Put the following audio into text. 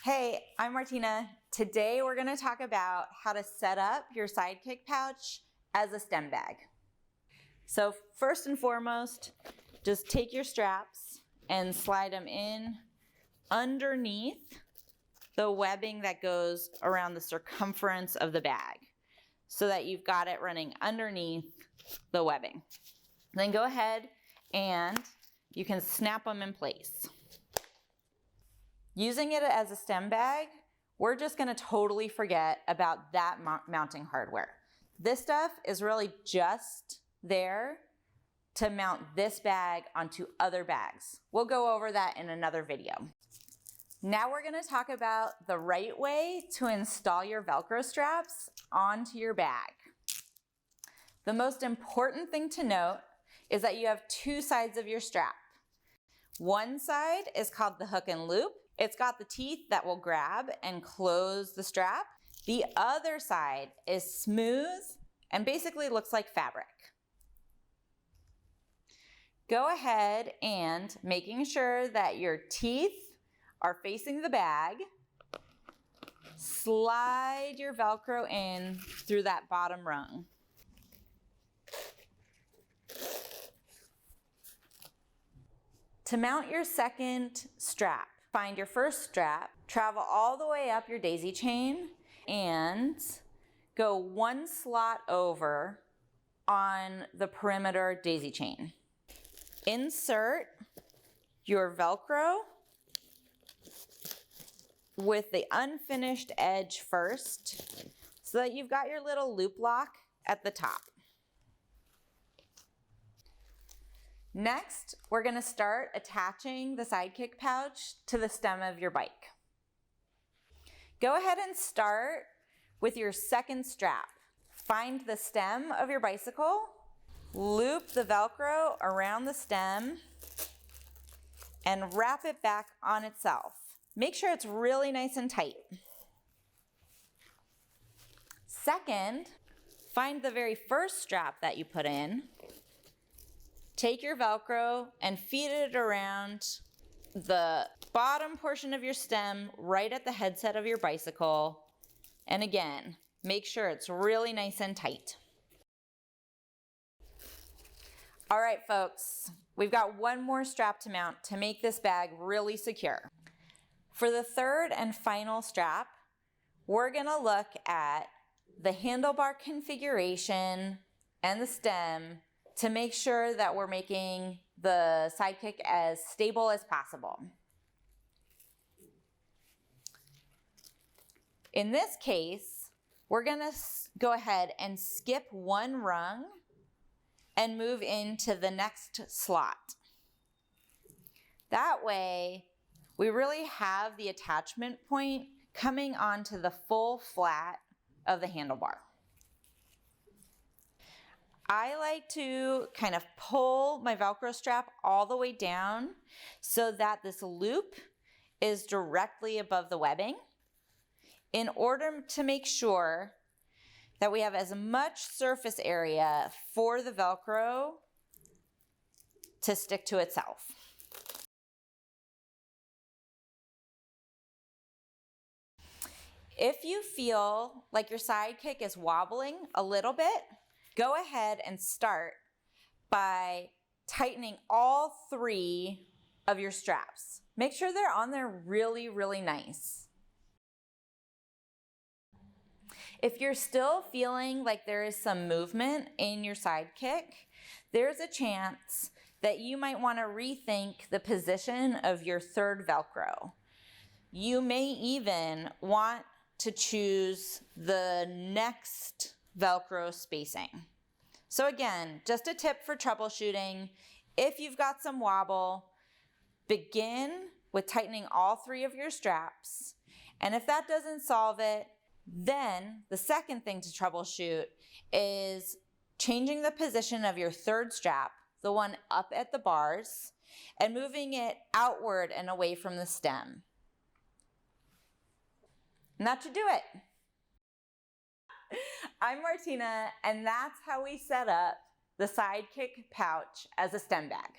Hey, I'm Martina. Today we're going to talk about how to set up your Sidekick pouch as a stem bag. So first and foremost, just take your straps and slide them in underneath the webbing that goes around the circumference of the bag so that you've got it running underneath the webbing. Then go ahead and you can snap them in place. Using it as a stem bag, we're just going to totally forget about that mounting hardware. This stuff is really just there to mount this bag onto other bags. We'll go over that in another video. Now we're going to talk about the right way to install your Velcro straps onto your bag. The most important thing to note is that you have two sides of your strap. One side is called the hook and loop. It's got the teeth that will grab and close the strap. The other side is smooth and basically looks like fabric. Go ahead and making sure that your teeth are facing the bag, slide your Velcro in through that bottom rung. To mount your second strap, find your first strap, travel all the way up your daisy chain, and go one slot over on the perimeter daisy chain. Insert your Velcro with the unfinished edge first so that you've got your little loop lock at the top. Next, we're going to start attaching the Sidekick pouch to the stem of your bike. Go ahead and start with your second strap. Find the stem of your bicycle, loop the Velcro around the stem, and wrap it back on itself. Make sure it's really nice and tight. Second, find the very first strap that you put in. Take your Velcro and feed it around the bottom portion of your stem right at the headset of your bicycle. And again, make sure it's really nice and tight. All right, folks, we've got one more strap to mount to make this bag really secure. For the third and final strap, we're gonna look at the handlebar configuration and the stem to make sure that we're making the Sidekick as stable as possible. In this case, we're gonna go ahead and skip one rung and move into the next slot. That way, we really have the attachment point coming onto the full flat of the handlebar. I like to kind of pull my Velcro strap all the way down so that this loop is directly above the webbing in order to make sure that we have as much surface area for the Velcro to stick to itself. If you feel like your Sidekick is wobbling a little bit, go ahead and start by tightening all three of your straps. Make sure they're on there really, really nice. If you're still feeling like there is some movement in your Sidekick, there's a chance that you might want to rethink the position of your third Velcro. You may even want to choose the next Velcro spacing. So again, just a tip for troubleshooting. If you've got some wobble, begin with tightening all three of your straps. And if that doesn't solve it, then the second thing to troubleshoot is changing the position of your third strap, the one up at the bars, and moving it outward and away from the stem. And that should do it. I'm Martina, and that's how we set up the Sidekick pouch as a stem bag.